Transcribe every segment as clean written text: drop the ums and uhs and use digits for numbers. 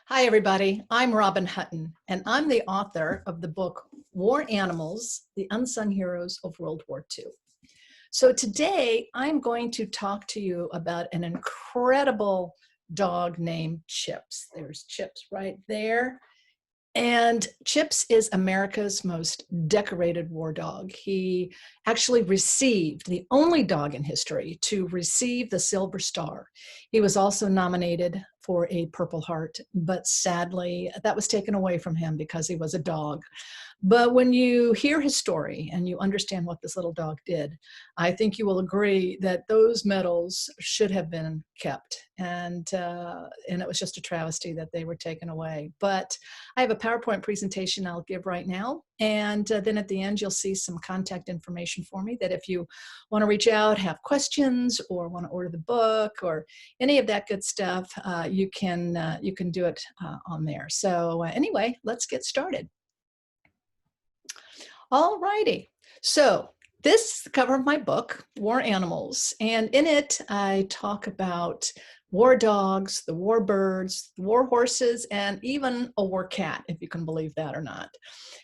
Hi, everybody. I'm Robin Hutton, and I'm the author of the book War Animals, The Unsung Heroes of World War II. So today I'm going to talk to you about an incredible dog named Chips. There's Chips right there. And Chips is America's most decorated war dog. He actually received, the only dog in history to receive the Silver Star. He was also nominated for a Purple Heart, but sadly that was taken away from him because he was a dog. But when you hear his story and you understand what this little dog did, I think you will agree that those medals should have been kept. And it was just a travesty that they were taken away. But I have a PowerPoint presentation I'll give right now. And then at the end, you'll see some contact information for me that if you want to reach out, have questions, or want to order the book, or any of that good stuff, you can do it on there. So anyway, let's get started. All righty. So this is the cover of my book, War Animals, and in it I talk about war dogs, the war birds, the war horses, and even a war cat, if you can believe that or not.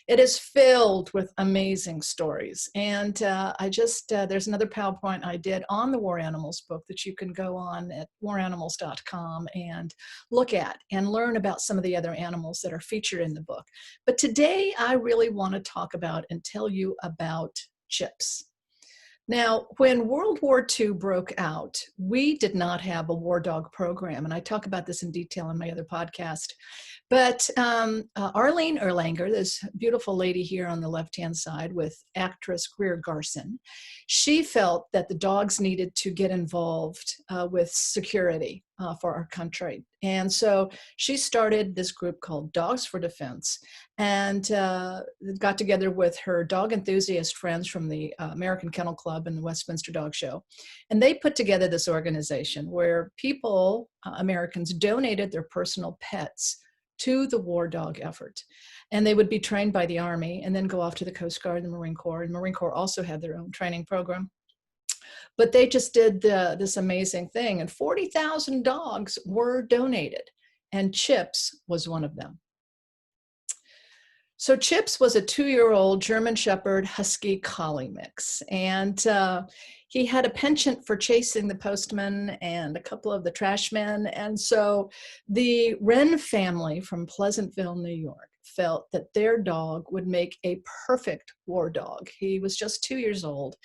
It is filled with amazing stories, and there's another PowerPoint I did on the War Animals book that you can go on at waranimals.com and look at and learn about some of the other animals that are featured in the book. But today I really want to talk about and tell you about Chips. Now, when World War II broke out, we did not have a war dog program, and I talk about this in detail in my other podcast. But Arlene Erlanger, this beautiful lady here on the left-hand side with actress Greer Garson, she felt that the dogs needed to get involved with security for our country. And so she started this group called Dogs for Defense and got together with her dog enthusiast friends from the American Kennel Club and the Westminster Dog Show. And they put together this organization where people, Americans, donated their personal pets to the war dog effort. And they would be trained by the Army and then go off to the Coast Guard and the Marine Corps. And Marine Corps also had their own training program. But they just did this amazing thing. And 40,000 dogs were donated. And Chips was one of them. So Chips was a 2-year-old German Shepherd Husky collie mix. And he had a penchant for chasing the postman and a couple of the trash men. And so the Wren family from Pleasantville, New York, felt that their dog would make a perfect war dog. He was just 2 years old,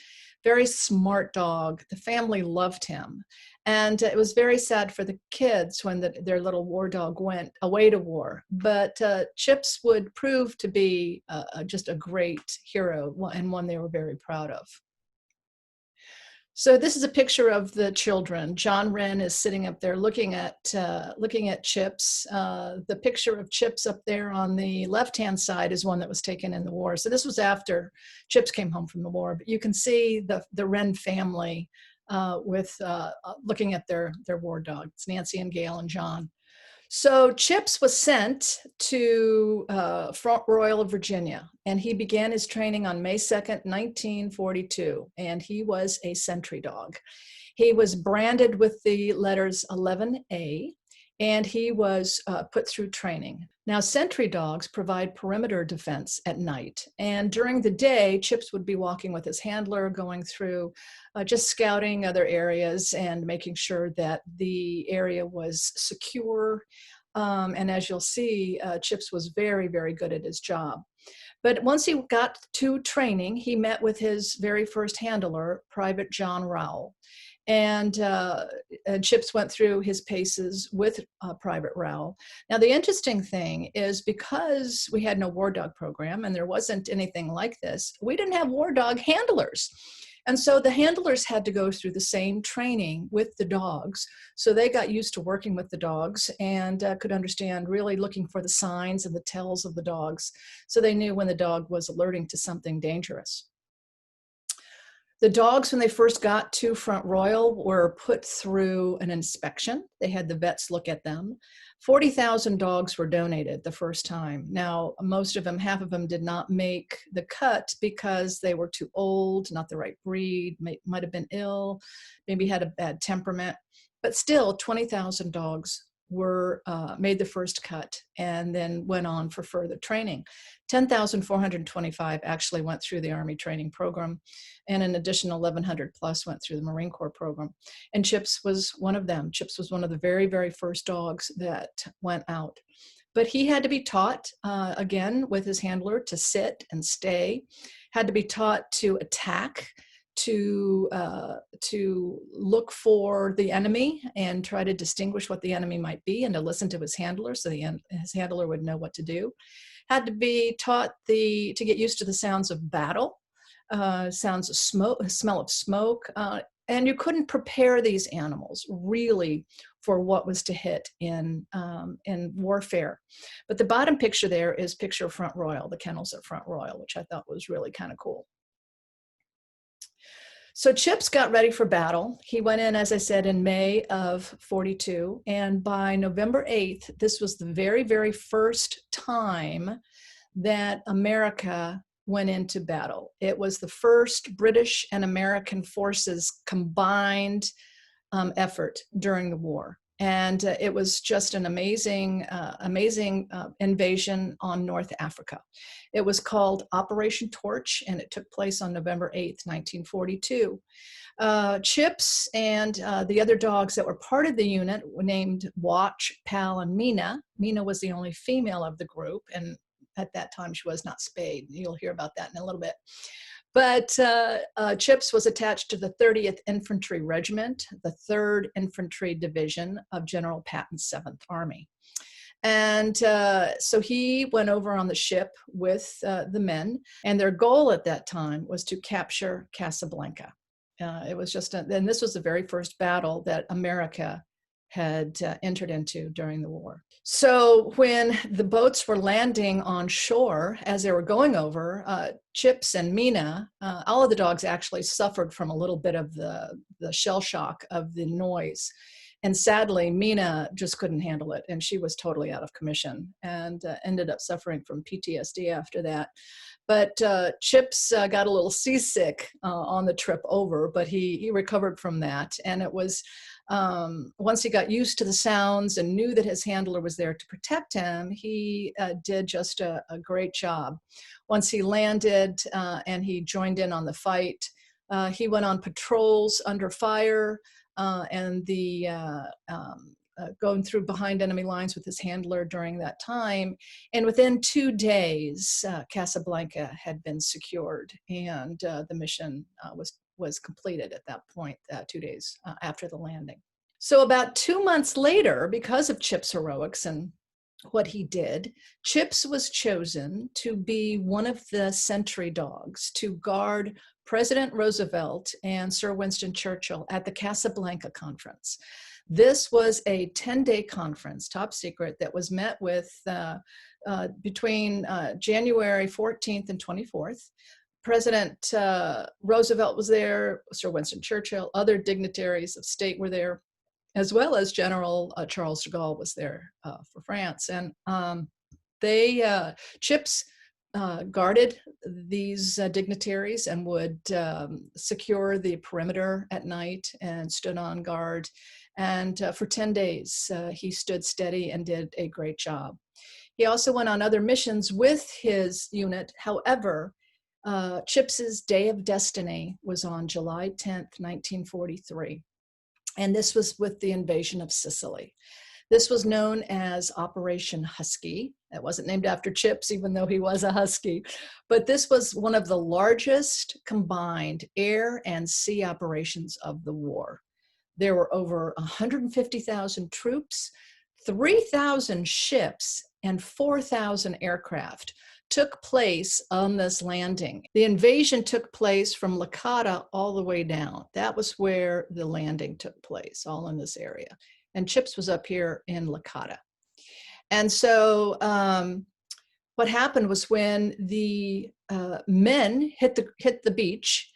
very smart dog. The family loved him. And it was very sad for the kids when their little war dog went away to war. But Chips would prove to be just a great hero and one they were very proud of. So this is a picture of the children. John Wren is sitting up there looking at Chips. The picture of Chips up there on the left-hand side is one that was taken in the war. So this was after Chips came home from the war. But you can see the Wren family looking at their war dogs, Nancy and Gail and John. So Chips was sent to Front Royal of Virginia, and he began his training on May 2nd, 1942, and he was a sentry dog. He was branded with the letters 11A, and he was put through training. Now, sentry dogs provide perimeter defense at night, and during the day, Chips would be walking with his handler, going through just scouting other areas and making sure that the area was secure. And as you'll see, Chips was very, very good at his job. But once he got to training, he met with his very first handler, Private John Rowell. And Chips went through his paces with Private Rowell. Now, the interesting thing is because we had no war dog program and there wasn't anything like this, we didn't have war dog handlers. And so the handlers had to go through the same training with the dogs. So they got used to working with the dogs and could understand really looking for the signs and the tells of the dogs. So they knew when the dog was alerting to something dangerous. The dogs, when they first got to Front Royal, were put through an inspection. They had the vets look at them. 40,000 dogs were donated the first time. Now, most of them, half of them did not make the cut because they were too old, not the right breed, might have been ill, maybe had a bad temperament. But still, 20,000 dogs were made the first cut and then went on for further training. 10,425 actually went through the Army training program, and an additional 1,100 plus went through the Marine Corps program. And Chips was one of them. Chips was one of the very, very first dogs that went out. But he had to be taught, again, with his handler, to sit and stay, had to be taught to attack, to look for the enemy and try to distinguish what the enemy might be, and to listen to his handler so his handler would know what to do. Had to be taught to get used to the sounds of battle, sounds of smoke, smell of smoke, and you couldn't prepare these animals really for what was to hit in warfare. But the bottom picture there is picture of Front Royal, the kennels at Front Royal, which I thought was really kind of cool. So Chips got ready for battle. He went in, as I said, in May of 42. And by November 8th, this was the very, very first time that America went into battle. It was the first British and American forces combined effort during the war. And it was just an amazing invasion on North Africa. It was called Operation Torch, and it took place on November 8th, 1942. Chips and the other dogs that were part of the unit were named Watch, Pal, and Mina. Mina was the only female of the group, and at that time she was not spayed. You'll hear about that in a little bit. But Chips was attached to the 30th Infantry Regiment, the 3rd Infantry Division of General Patton's 7th Army. And so he went over on the ship with the men, and their goal at that time was to capture Casablanca. It was just, and this was the very first battle that America had entered into during the war. So when the boats were landing on shore, as they were going over, Chips and Mina, all of the dogs actually suffered from a little bit of the shell shock of the noise. And sadly, Mina just couldn't handle it, and she was totally out of commission and ended up suffering from PTSD after that. But Chips got a little seasick on the trip over, but he recovered from that. And it was once he got used to the sounds and knew that his handler was there to protect him, he did just a great job. Once he landed and he joined in on the fight, he went on patrols under fire and going through behind enemy lines with his handler during that time. And within 2 days, Casablanca had been secured, and the mission was completed at that point, 2 days after the landing. So about 2 months later, because of Chips' heroics and what he did, Chips was chosen to be one of the sentry dogs to guard President Roosevelt and Sir Winston Churchill at the Casablanca Conference. This was a 10-day conference, top secret, that was met with between January 14th and 24th. President Roosevelt was there, Sir Winston Churchill, other dignitaries of state were there, as well as General Charles de Gaulle was there for France. And Chips guarded these dignitaries and would secure the perimeter at night and stood on guard. And for 10 days, he stood steady and did a great job. He also went on other missions with his unit. However, Chips's day of destiny was on July 10th, 1943. And this was with the invasion of Sicily. This was known as Operation Husky. It wasn't named after Chips, even though he was a Husky. But this was one of the largest combined air and sea operations of the war. There were over 150,000 troops, 3,000 ships, and 4,000 aircraft took place on this landing. The invasion took place from Licata all the way down. That was where the landing took place, all in this area. And Chips was up here in Licata. And so what happened was when the men hit the beach,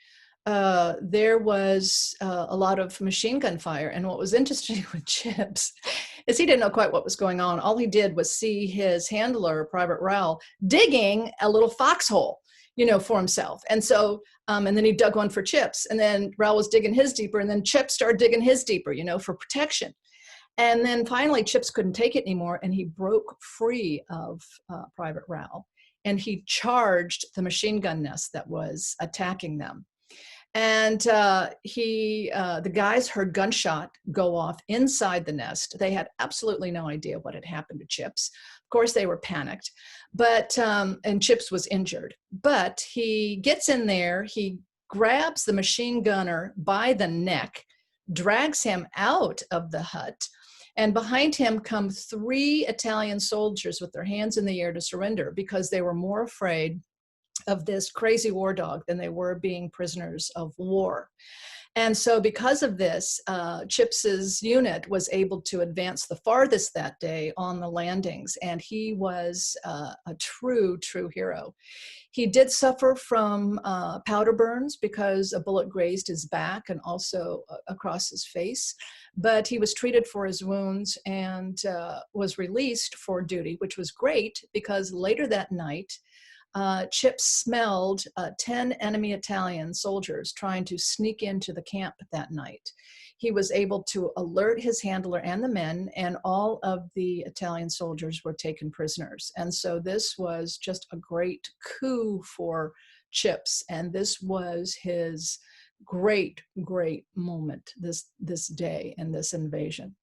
there was a lot of machine gun fire. And what was interesting with Chips is he didn't know quite what was going on. All he did was see his handler, Private Rowell, digging a little foxhole, for himself. And so, and then he dug one for Chips. And then Rowell was digging his deeper, and then Chips started digging his deeper, for protection. And then finally, Chips couldn't take it anymore, and he broke free of Private Rao, and he charged the machine gun nest that was attacking them. And the guys heard gunshot go off inside the nest. They had absolutely no idea what had happened to Chips. Of course, they were panicked, but and Chips was injured. But he gets in there, he grabs the machine gunner by the neck, drags him out of the hut, and behind him come 3 Italian soldiers with their hands in the air to surrender because they were more afraid of this crazy war dog than they were being prisoners of war. And so because of this, Chips's unit was able to advance the farthest that day on the landings, and he was a true hero. He did suffer from powder burns because a bullet grazed his back and also across his face, but he was treated for his wounds and was released for duty, which was great because later that night, Chips smelled 10 enemy Italian soldiers trying to sneak into the camp that night. He was able to alert his handler and the men, and all of the Italian soldiers were taken prisoners. And so this was just a great coup for Chips, and this was his great moment this day and this invasion.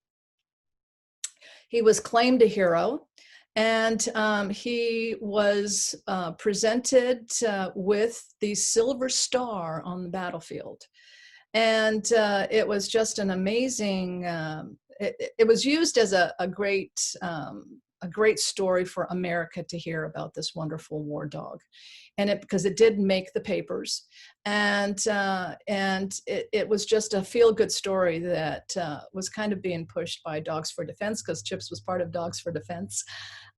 He was claimed a hero. And he was presented with the Silver Star on the battlefield. And it was just an amazing, it was used as a great story for America to hear about this wonderful war dog. And because it did make the papers, and it was just a feel-good story that was kind of being pushed by Dogs for Defense, because Chips was part of Dogs for Defense.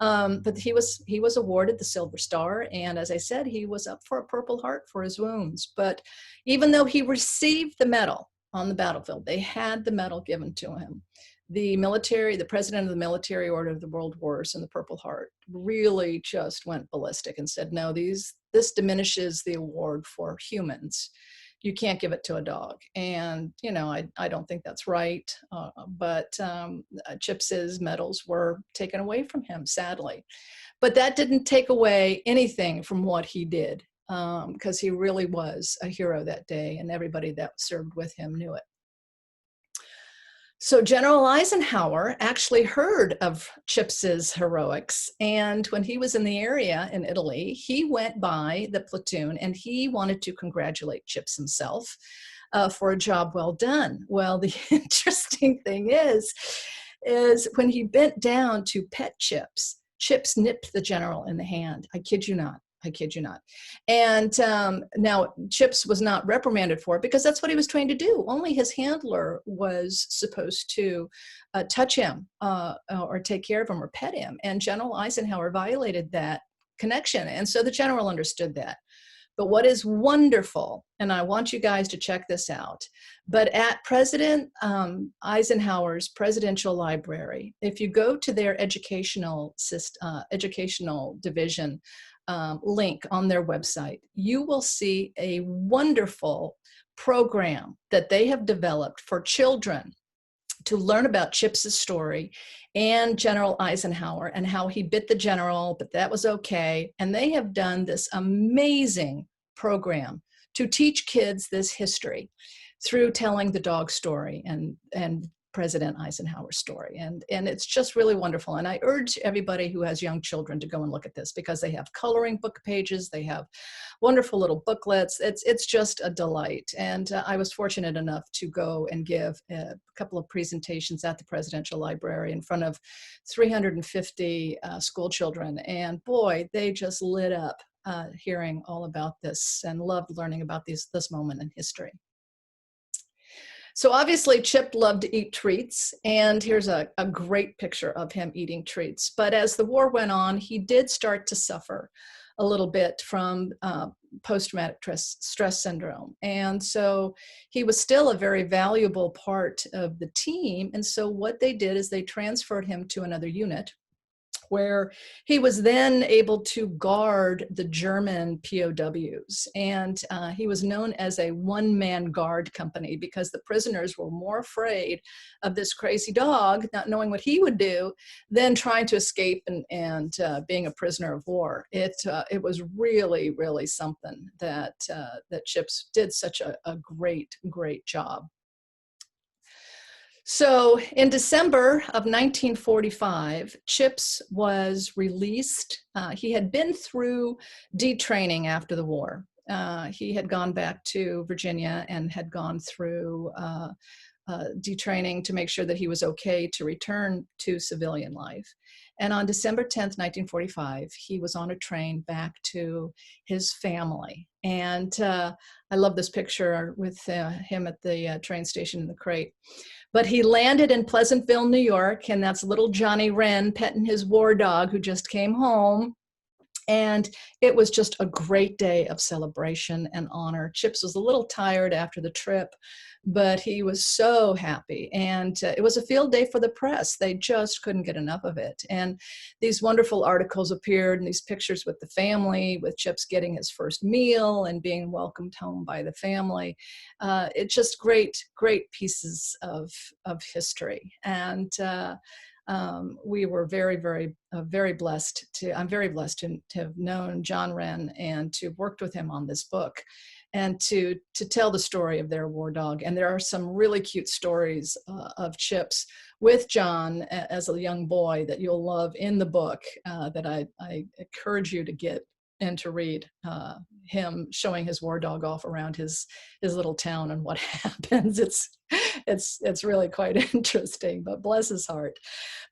But he was awarded the Silver Star, and as I said, he was up for a Purple Heart for his wounds. But even though he received the medal on the battlefield, they had the medal given to him. The president of the Military Order of the World Wars and the Purple Heart really just went ballistic and said, no, this diminishes the award for humans. You can't give it to a dog. And, you know, I don't think that's right. But Chips's medals were taken away from him, sadly. But that didn't take away anything from what he did, because he really was a hero that day, and everybody that served with him knew it. So General Eisenhower actually heard of Chips's heroics, and when he was in the area in Italy, he went by the platoon and he wanted to congratulate Chips himself for a job well done. Well, the interesting thing is when he bent down to pet Chips, Chips nipped the general in the hand. I kid you not. I kid you not. And now Chips was not reprimanded for it because that's what he was trained to do. Only his handler was supposed to touch him or take care of him or pet him. And General Eisenhower violated that connection. And so the general understood that. But what is wonderful, and I want you guys to check this out, but at President Eisenhower's presidential library, if you go to their educational division link on their website, you will see a wonderful program that they have developed for children to learn about Chips's story and General Eisenhower and how he bit the general, but that was okay. And they have done this amazing program to teach kids this history through telling the dog story and President Eisenhower's story. And it's just really wonderful. And I urge everybody who has young children to go and look at this, because they have coloring book pages, they have wonderful little booklets. It's just a delight. And I was fortunate enough to go and give a couple of presentations at the Presidential Library in front of 350 school children. And boy, they just lit up hearing all about this and loved learning about this moment in history. So obviously Chip loved to eat treats, and here's a great picture of him eating treats. But as the war went on, he did start to suffer a little bit from post-traumatic stress syndrome. And so he was still a very valuable part of the team. And so what they did is they transferred him to another unit where he was then able to guard the German POWs. And he was known as a one-man guard company because the prisoners were more afraid of this crazy dog, not knowing what he would do, than trying to escape and being a prisoner of war. It was really, really something that Chips did such a great job. So in December of 1945, Chips was released. He had been through detraining after the war. He had gone back to Virginia and had gone through detraining to make sure that he was okay to return to civilian life. And on December 10th, 1945, he was on a train back to his family. And I love this picture with him at the train station in the crate. But he landed in Pleasantville, New York, and that's little Johnny Wren petting his war dog who just came home. And it was just a great day of celebration and honor. Chips was a little tired after the trip, but he was so happy. And it was a field day for the press. They just couldn't get enough of it. And these wonderful articles appeared and these pictures with the family, with Chips getting his first meal and being welcomed home by the family. It's just great pieces of history. And we were very blessed I'm very blessed to have known John Wren and to have worked with him on this book and to tell the story of their war dog. And there are some really cute stories of Chips with John as a young boy that you'll love in the book that I encourage you to get and to read, him showing his war dog off around his little town and what happens. It's really quite interesting, but bless his heart.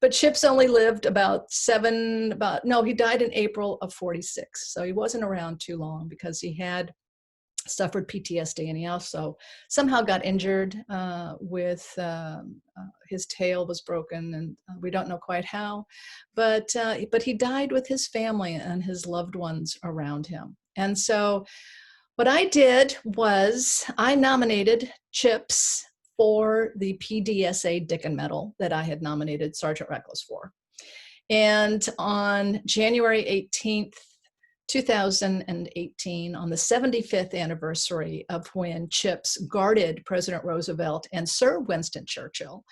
But Chips only lived he died in April of 46. So he wasn't around too long because he had suffered PTSD, and he also somehow got injured with his tail was broken, and we don't know quite how, but he died with his family and his loved ones around him. And so what I did was I nominated Chips for the PDSA Dickin Medal that I had nominated Sergeant Reckless for. And on January 18th, 2018, on the 75th anniversary of when Chips guarded President Roosevelt and Sir Winston Churchill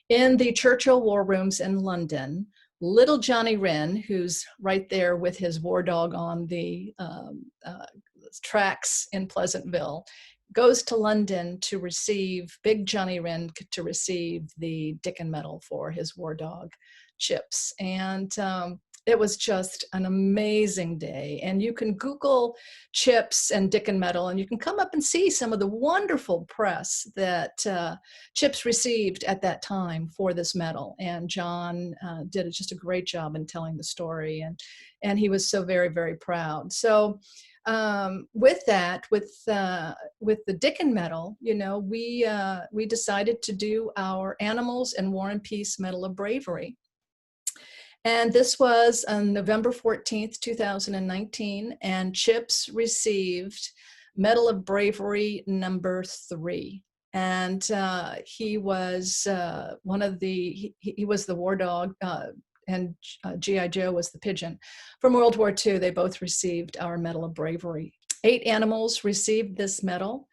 in the Churchill War Rooms in London, little Johnny Wren, who's right there with his war dog on the tracks in Pleasantville, goes to London to receive, big Johnny Wren to receive the Dickin Medal for his war dog, Chips. And it was just an amazing day. And you can Google Chips and Dickin Medal, and you can come up and see some of the wonderful press that Chips received at that time for this medal. And John did just a great job in telling the story. And he was so very, very proud. So with the Dickin Medal, we decided to do our Animals and War and Peace Medal of Bravery. And this was on November 14th, 2019, and Chips received Medal of Bravery number 3. And he was he was the war dog, and G.I. Joe was the pigeon. From World War II, they both received our Medal of Bravery. 8 animals received this medal.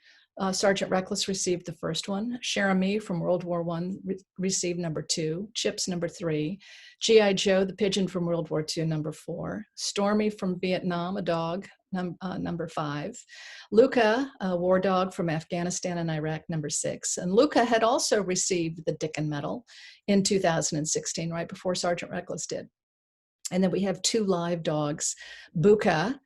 Sergeant Reckless received the first one. Cher-Ami from World War I received number 2. Chips number 3. G.I. Joe, the pigeon from World War II, number 4. Stormy from Vietnam, a dog, number 5. Luca, a war dog from Afghanistan and Iraq, number 6. And Luca had also received the Dickin Medal in 2016, right before Sergeant Reckless did. And then we have 2 live dogs, Buka,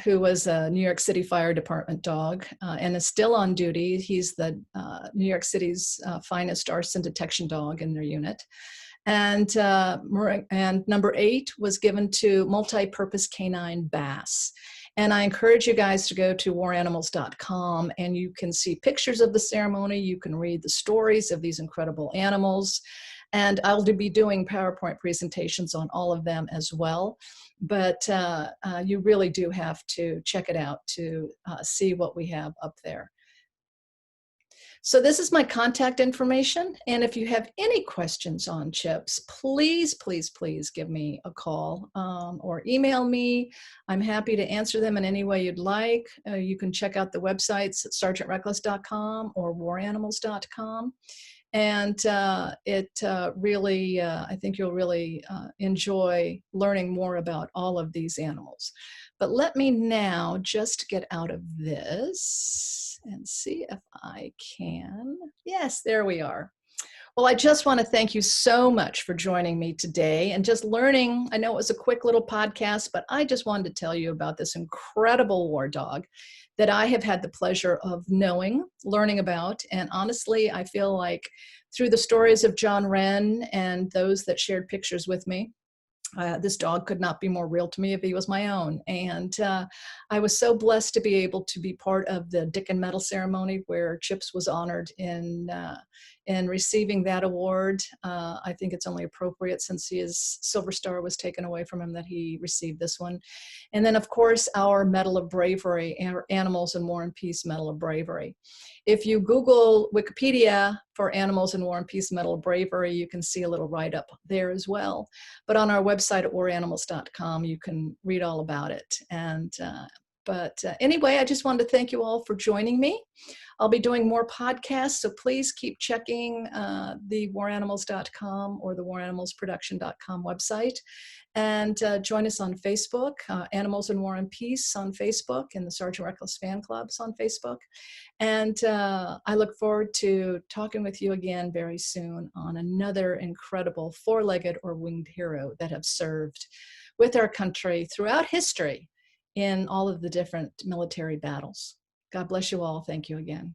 who was a New York City Fire Department dog and is still on duty. He's the New York City's finest arson detection dog in their unit. And number 8 was given to multi-purpose canine Bass. And I encourage you guys to go to waranimals.com, and you can see pictures of the ceremony. You can read the stories of these incredible animals. And I'll be doing PowerPoint presentations on all of them as well. But you really do have to check it out to see what we have up there. So this is my contact information. And if you have any questions on chips, please, please, please give me a call or email me. I'm happy to answer them in any way you'd like. You can check out the websites at sergeantreckless.com or waranimals.com. And I think you'll really enjoy learning more about all of these animals. But let me now just get out of this and see if I can. Yes, there we are. Well, I just want to thank you so much for joining me today and just learning. I know it was a quick little podcast, but I just wanted to tell you about this incredible war dog that I have had the pleasure of knowing, learning about. And honestly, I feel like through the stories of John Wren and those that shared pictures with me, this dog could not be more real to me if he was my own. And I was so blessed to be able to be part of the Dickin medal ceremony where Chips was honored in receiving that award. I think it's only appropriate since his Silver Star was taken away from him that he received this one. And then, of course, our Medal of Bravery, our Animals in War and Peace Medal of Bravery. If you Google Wikipedia for Animals in War and Peace Medal of Bravery, you can see a little write-up there as well. But on our website at waranimals.com, you can read all about it. And anyway, I just wanted to thank you all for joining me. I'll be doing more podcasts, so please keep checking the waranimals.com or the waranimalsproduction.com website. And join us on Facebook, Animals in War and Peace on Facebook, and the Sergeant Reckless fan clubs on Facebook. And I look forward to talking with you again very soon on another incredible four-legged or winged hero that have served with our country throughout history in all of the different military battles. God bless you all. Thank you again.